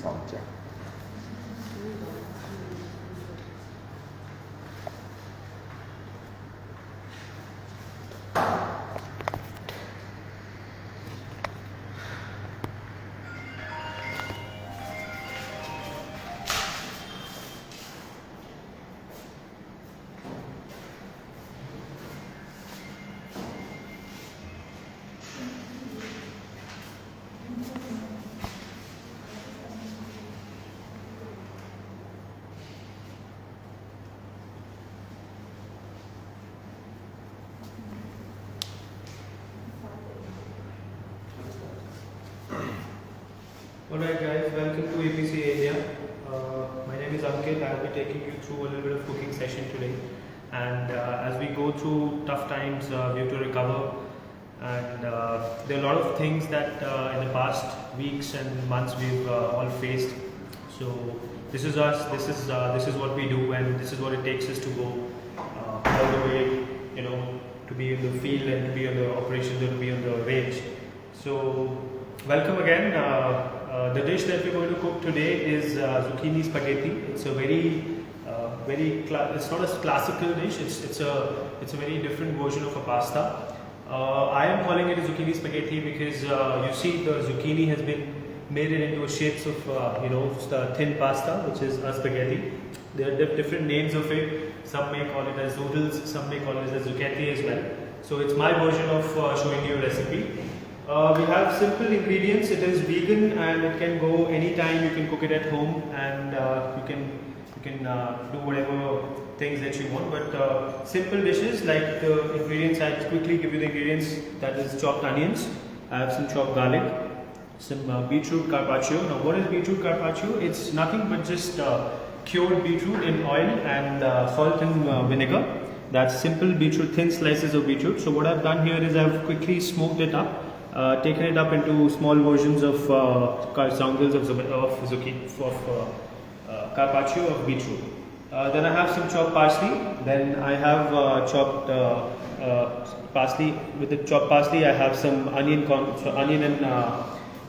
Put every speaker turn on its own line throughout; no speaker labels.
2จ้ะ
Alright guys, welcome to APC Asia. My name is Ankit. I'll be taking you through a little bit of cooking session today. And as we go through tough times, we have to recover. And there are a lot of things that in the past weeks and months we've all faced. So this is us. This is what we do, and this is what it takes us to go all the way, to be in the field and to be on the operations and to be on the range. So welcome again. The dish that we're going to cook today is zucchini spaghetti. It's a it's not a classical dish. It's a very different version of a pasta. I am calling it a zucchini spaghetti because you see the zucchini has been made it into shapes of thin pasta, which is a spaghetti. There are different names of it. Some may call it as zoodles, some may call it as zucchetti as well. So it's my version of showing you a recipe. We have simple ingredients. It is vegan and it can go anytime. You can cook it at home, and you can do whatever things that you want. But simple dishes like the ingredients, I'll quickly give you the ingredients. That is chopped onions. I have some chopped garlic, some beetroot carpaccio. Now, what is beetroot carpaccio? It's nothing but just cured beetroot in oil and salt and vinegar. That's simple beetroot, thin slices of beetroot. So what I've done here is I've quickly smoked it up. Taken it up into small versions of triangles of carpaccio of beetroot. Then I have some chopped parsley. Then I have chopped parsley. With the chopped parsley, I have some onion and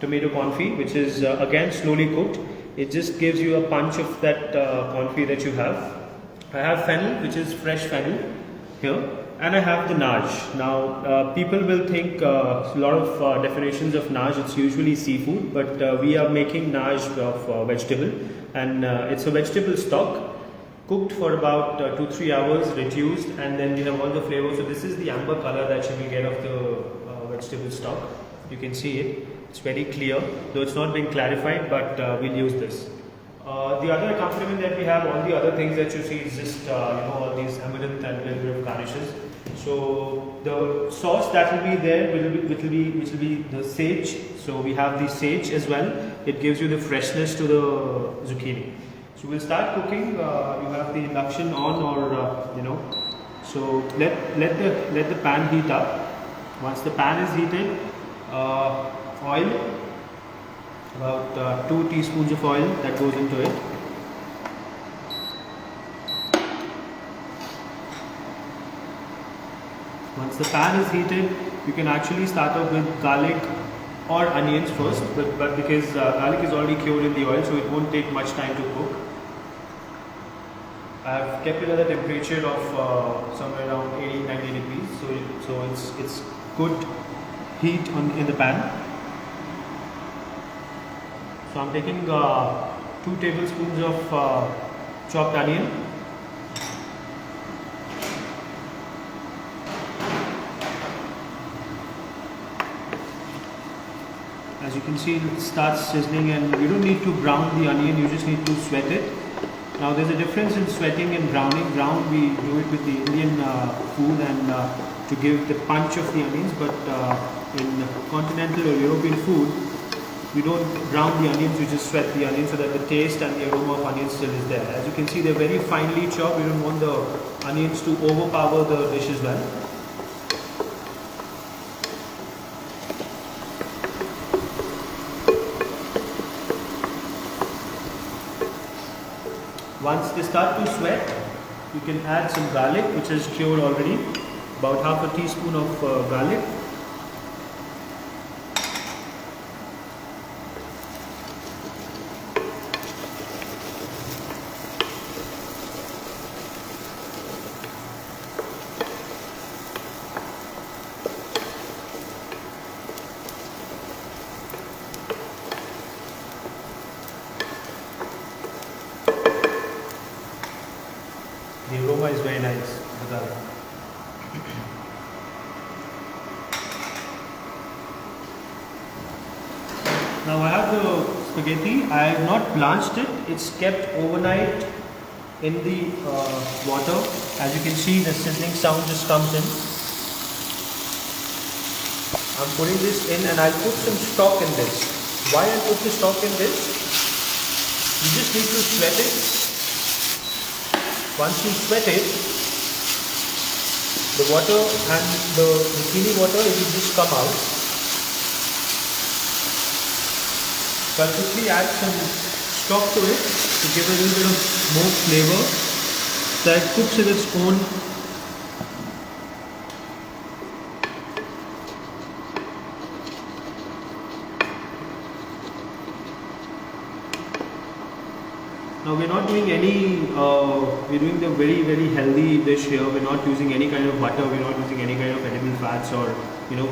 tomato confit, which is again slowly cooked. It just gives you a punch of that confit that you have. I have fennel, which is fresh fennel here. And I have the naj. Now, people will think a lot of definitions of naj. It's usually seafood, but we are making naj of vegetable, and it's a vegetable stock cooked for about 2-3 hours, reduced, and then we have all the flavors. So this is the amber color that you will get of the vegetable stock. You can see it. It's very clear, though it's not been clarified, but we'll use this. The other accompaniment that we have, all the other things that you see is just all these amaranth and a little bit of garnishes. So the sauce that will be there will be the sage. So we have the sage as well. It gives you the freshness to the zucchini. So we'll start cooking. You have the induction on, or So let the pan heat up. Once the pan is heated, oil. About 2 teaspoons of oil that goes into it. Once the pan is heated, you can actually start off with garlic or onions first, but because garlic is already cured in the oil, so it won't take much time to cook. I've kept it at a temperature of somewhere around 80-90 degrees, so it's good heat in the pan. So I'm taking 2 tablespoons of chopped onion. As you can see, it starts sizzling, and you don't need to brown the onion, you just need to sweat it. Now there's a difference in sweating and browning. Brown, we do it with the Indian food and to give the punch of the onions, but in continental or European food, we don't brown the onions, we just sweat the onions so that the taste and the aroma of onions still is there. As you can see, they're very finely chopped. We don't want the onions to overpower the dish as well. Once they start to sweat, you can add some garlic, which is cured already, about half a teaspoon of garlic. The aroma is very nice. Now I have the spaghetti. I have not blanched it. It's kept overnight in the water. As you can see, the sizzling sound just comes in. I'm putting this in and I'll put some stock in this. Why I put the stock in this? You just need to sweat it. Once you sweat it, the water and the zucchini water, it will just come out. So I'll quickly add some stock to it to give a little bit of more flavor. So it cooks with its own. Now we're not doing any, we're doing the very, very healthy dish here. We're not using any kind of butter, we're not using any kind of edible fats or,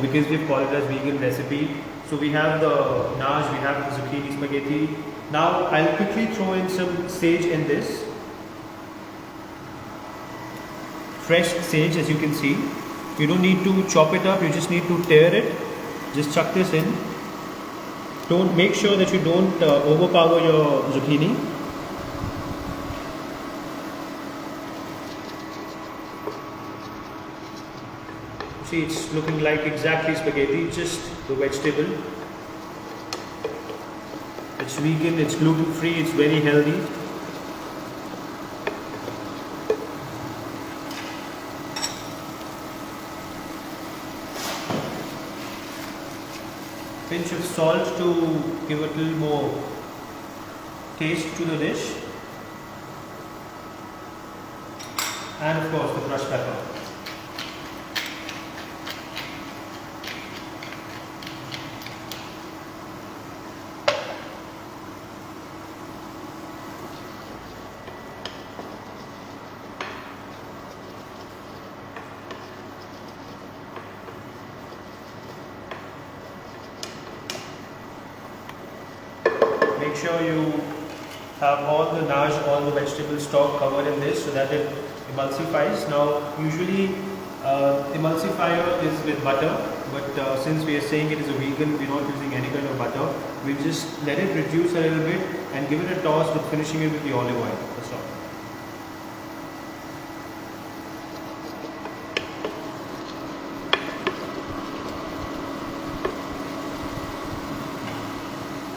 because we've called it as vegan recipe. So we have the naj, we have the zucchini spaghetti. Now I'll quickly throw in some sage in this. Fresh sage, as you can see. You don't need to chop it up, you just need to tear it. Just chuck this in. Make sure that you don't overpower your zucchini. See, it's looking like exactly spaghetti, just the vegetable. It's vegan, it's gluten free, it's very healthy. Pinch of salt to give a little more taste to the dish. And of course the crushed pepper. Make sure you have all the naj, all the vegetable stock covered in this so that it emulsifies. Now usually emulsifier is with butter, but since we are saying it is a vegan, we're not using any kind of butter. We'll just let it reduce a little bit and give it a toss with finishing it with the olive oil. That's all.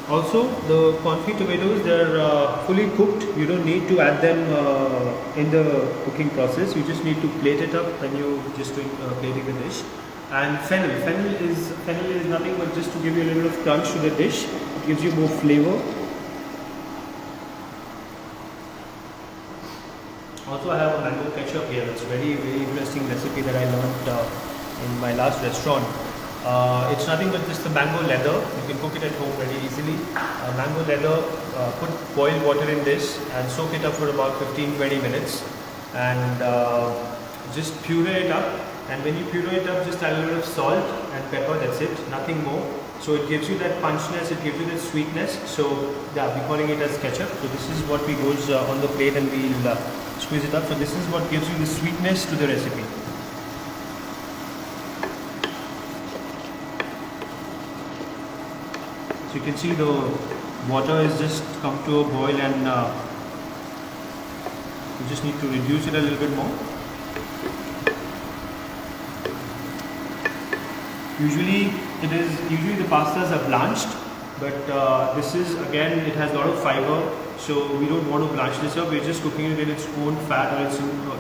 Also, the confit tomatoes, they're fully cooked. You don't need to add them in the cooking process. You just need to plate it up when you're just doing plating the dish. And fennel. Fennel is nothing but just to give you a little bit of crunch to the dish. It gives you more flavor. Also, I have a mango ketchup here. It's a very, very interesting recipe that I learned in my last restaurant. It's nothing but just the mango leather. You can cook it at home very easily. Mango leather, put boiled water in this and soak it up for about 15-20 minutes and just puree it up. And when you puree it up, just add a little bit of salt and pepper, that's it, nothing more. So it gives you that punchness, it gives you that sweetness. So yeah, we're calling it as ketchup. So this is what we goes on the plate and we'll squeeze it up. So this is what gives you the sweetness to the recipe. So you can see the water has just come to a boil and you just need to reduce it a little bit more. Usually the pastas are blanched, but this is, again, it has a lot of fiber, so we don't want to blanch this up. We're just cooking it in its own fat or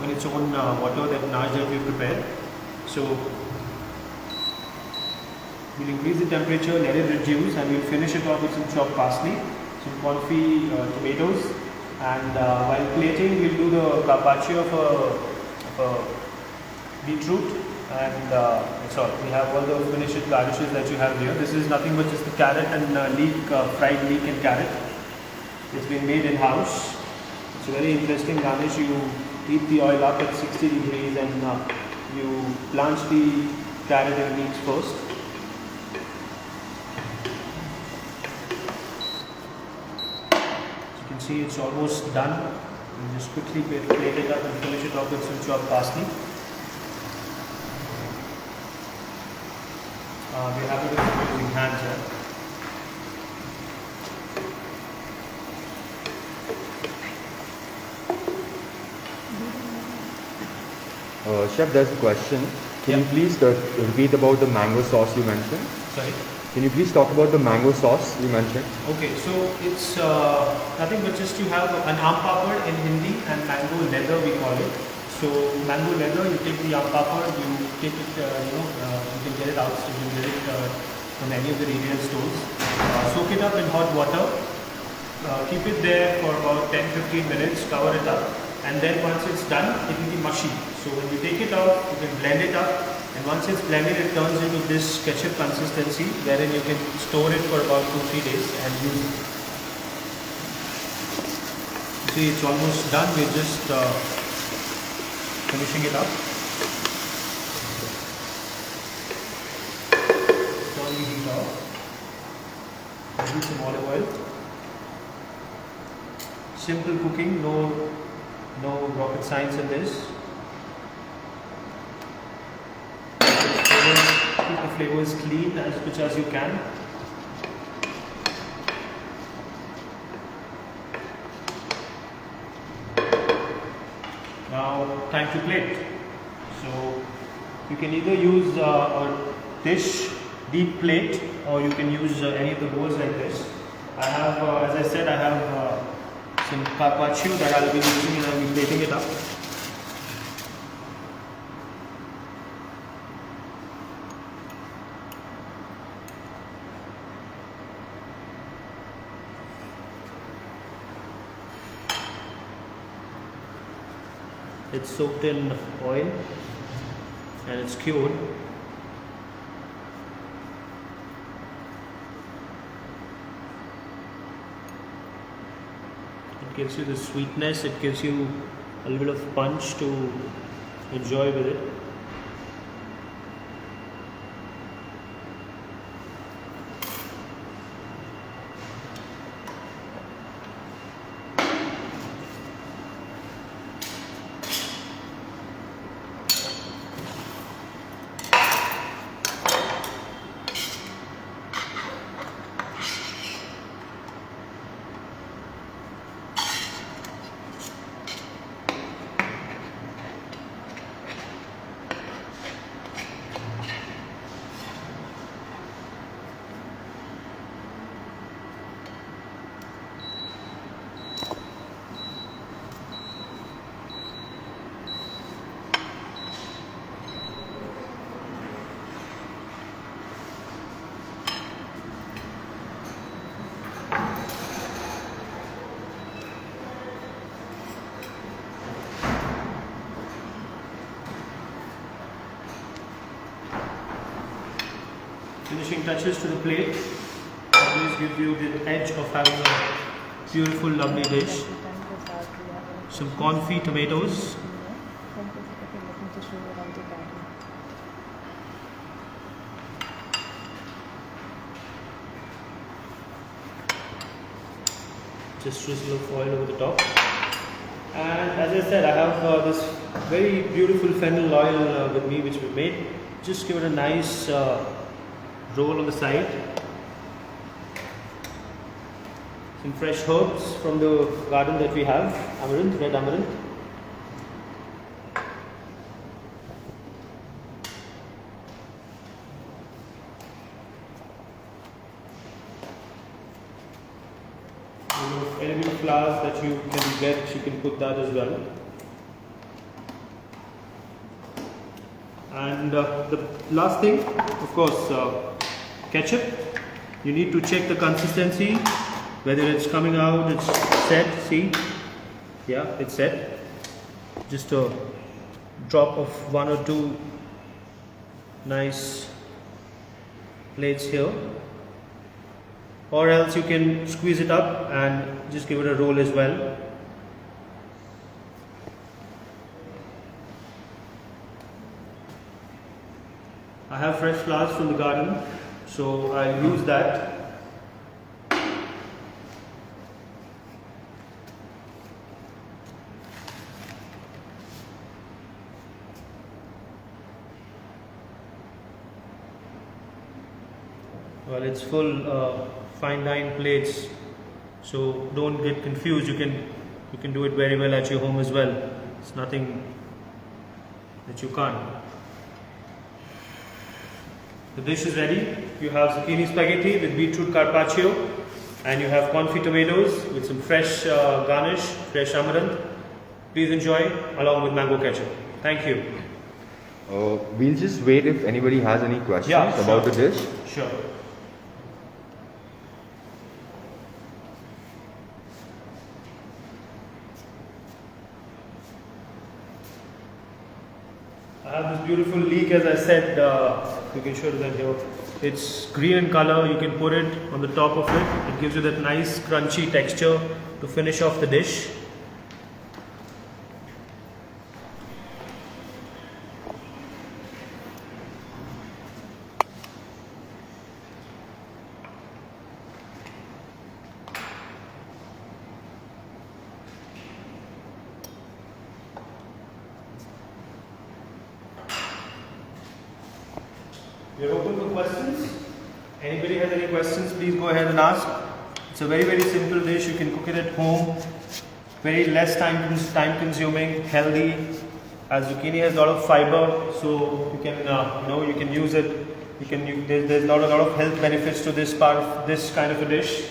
in its own water, that naj that we've prepared. So we'll increase the temperature, let it reduce, and we'll finish it off with some chopped parsley, some confit tomatoes, and while plating we'll do the carpaccio of a beetroot, and that's all. We have all the finished garnishes that you have here. This is nothing but just the carrot and leek, fried leek and carrot. It's been made in house. It's a very interesting garnish. You heat the oil up at 60 degrees and you blanch the carrot and leeks first. See, it's almost done. And just quickly plate it up and finish it off with some chopped parsley. We have it using hands here.
Chef, there's a question. Can you please repeat about the mango sauce you mentioned?
Sorry?
Can you please talk about the mango sauce you mentioned?
Okay, so it's nothing but just you have an aam papad in Hindi and mango leather we call it. So mango leather, you take the aam papad, you take it, you can get it out, you can get it from any of the retail stores. Soak it up in hot water, keep it there for about 10-15 minutes, cover it up, and then once it's done, it will be mushy. So when you take it out, you can blend it up, and once it's blended, it turns into this ketchup consistency, wherein you can store it for about 2-3 days and use it. See, it's almost done. We're just finishing it up. Turn the heat off. Use some olive oil. Simple cooking, no rocket science in this. Keep the flavors clean as much as you can. Now, time to plate. So, you can either use a dish, deep plate, or you can use any of the bowls like this. I have, as I said, I have some carpaccio that I'll be using and I'll be plating it up. It's soaked in oil and it's cured. It gives you the sweetness, it gives you a little bit of punch to enjoy with it. Finishing touches to the plate always give you the edge of having a beautiful, lovely dish. Some confit tomatoes. Just drizzle of oil over the top. And as I said, I have this very beautiful fennel oil with me which we made. Just give it a nice roll on the side. Some fresh herbs from the garden that we have. Amaranth, red amaranth. Elegant flowers that you can get, you can put that as well. And the last thing, of course, ketchup. You need to check the consistency, whether it's coming out, it's set, see, yeah, it's set. Just a drop of 1 or 2 nice plates here. Or else you can squeeze it up and just give it a roll as well. I have fresh flowers from the garden, so I'll use that. Well, it's full fine dine plates, so don't get confused. You can do it very well at your home as well. It's nothing that you can't. The dish is ready. You have zucchini spaghetti with beetroot carpaccio, and you have confit tomatoes with some fresh garnish, fresh amaranth. Please enjoy along with mango ketchup. Thank you.
We'll just wait if anybody has any questions
Yeah,
about
sure.
the dish.
Sure. I have this beautiful leek, as I said. You can show that here. It's green in color. You can put it on the top of it. It gives you that nice crunchy texture to finish off the dish. We are open for questions. Anybody has any questions, please go ahead and ask. It's a very, very simple dish. You can cook it at home. Very less time consuming, healthy. As zucchini has a lot of fiber, so you can you can use it. There's not a lot of health benefits to this part of this kind of a dish.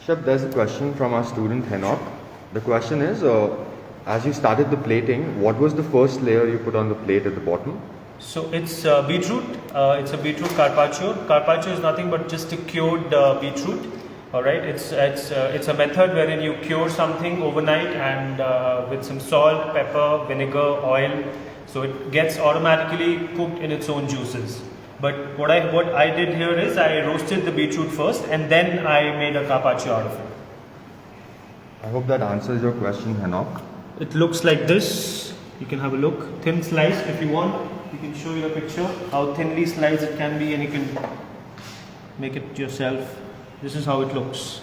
Chef, there's a question from our student Henok. The question is, as you started the plating, what was the first layer you put on the plate at the bottom?
So it's beetroot. It's a beetroot carpaccio. Carpaccio is nothing but just a cured beetroot. All right. It's a method wherein you cure something overnight and with some salt, pepper, vinegar, oil. So it gets automatically cooked in its own juices. But what I did here is I roasted the beetroot first and then I made a carpaccio out of it.
I hope that answers your question, Henok.
It looks like this. You can have a look. Thin slice if you want. You can show you a picture how thinly sliced it can be, and you can make it yourself. This is how it looks.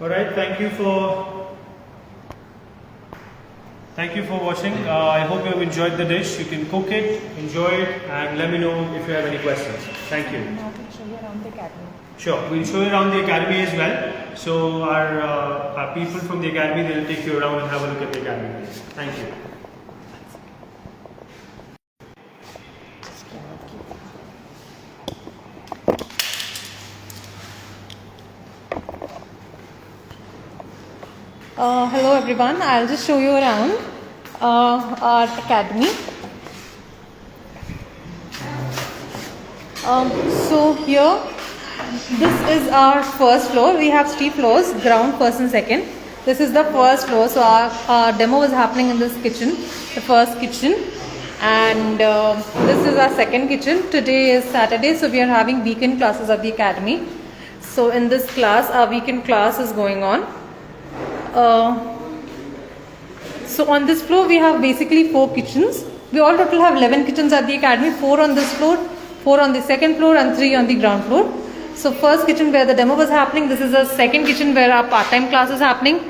All right, thank you for watching. I hope you have enjoyed the dish. You can cook it, enjoy it, and let me know if you have any questions. Thank you.
Now to show you around the academy.
Sure, we'll show you around the academy as well. So our people from the academy, they'll take you around and have a look at the academy. Thank you.
Hello everyone, I'll just show you around our academy. So here, this is our first floor. We have 3 floors, ground, first and second. This is the first floor. So our demo is happening in this kitchen, the first kitchen. And this is our second kitchen. Today is Saturday, so we are having weekend classes at the academy. So in this class, our weekend class is going on. So on this floor we have basically 4 kitchens. We all total have 11 kitchens at the academy, 4 on this floor, 4 on the second floor and 3 on the ground floor. So first kitchen where the demo was happening, this is the second kitchen where our part-time class is happening.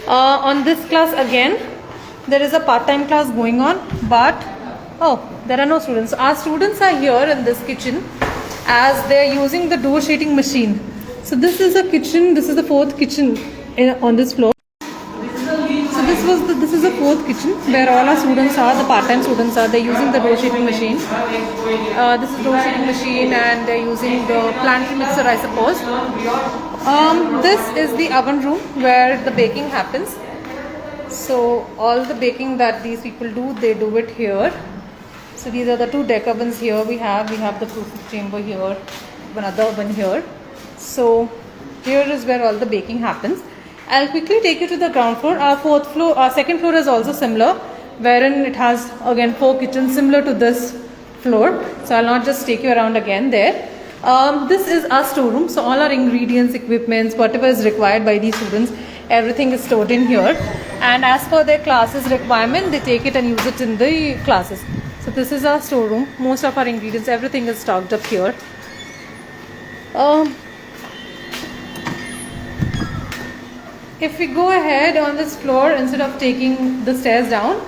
On this class again, there is a part-time class going on, but there are no students. Our students are here in this kitchen as they are using the dough sheeting machine. So this is a kitchen, this is the 4th kitchen on this floor. This is the 4th kitchen where all our students are, the part-time students are. They're using the dough sheeting machine. This is dough sheeting machine and they're using the plant mixer, I suppose. This is the oven room where the baking happens. So all the baking that these people do, they do it here. So these are the 2 deck ovens here we have. We have the proof chamber here, another oven here. So here is where all the baking happens. I'll quickly take you to the ground floor. Our second floor is also similar, wherein it has again 4 kitchens similar to this floor. So I'll not just take you around again there. This is our storeroom. So all our ingredients, equipments, whatever is required by these students, everything is stored in here. And as per their classes requirement, they take it and use it in the classes. So this is our storeroom. Most of our ingredients, everything is stocked up here. Um, if we go ahead on this floor, instead of taking the stairs down,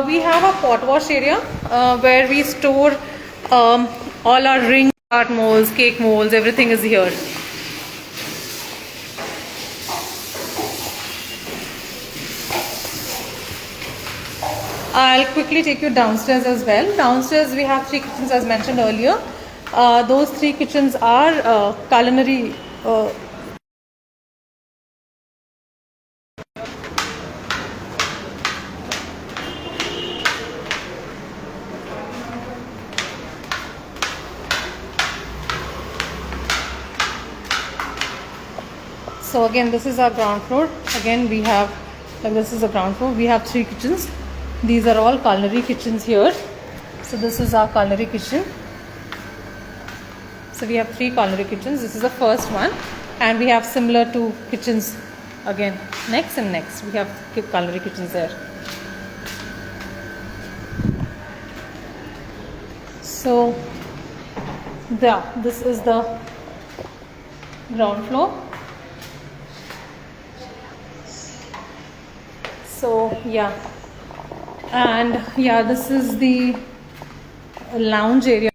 we have a pot wash area where we store all our ring art molds, cake molds, everything is here. I'll quickly take you downstairs as well. Downstairs we have 3 kitchens as mentioned earlier. Those 3 kitchens are culinary. So again, this is our ground floor. Again, we have, like, this is the ground floor. We have 3 kitchens. These are all culinary kitchens here. So this is our culinary kitchen. So we have 3 culinary kitchens. This is the first one, and we have similar 2 kitchens again. Next and next, we have culinary kitchens there. So this is the ground floor. So yeah, and yeah, this is the lounge area.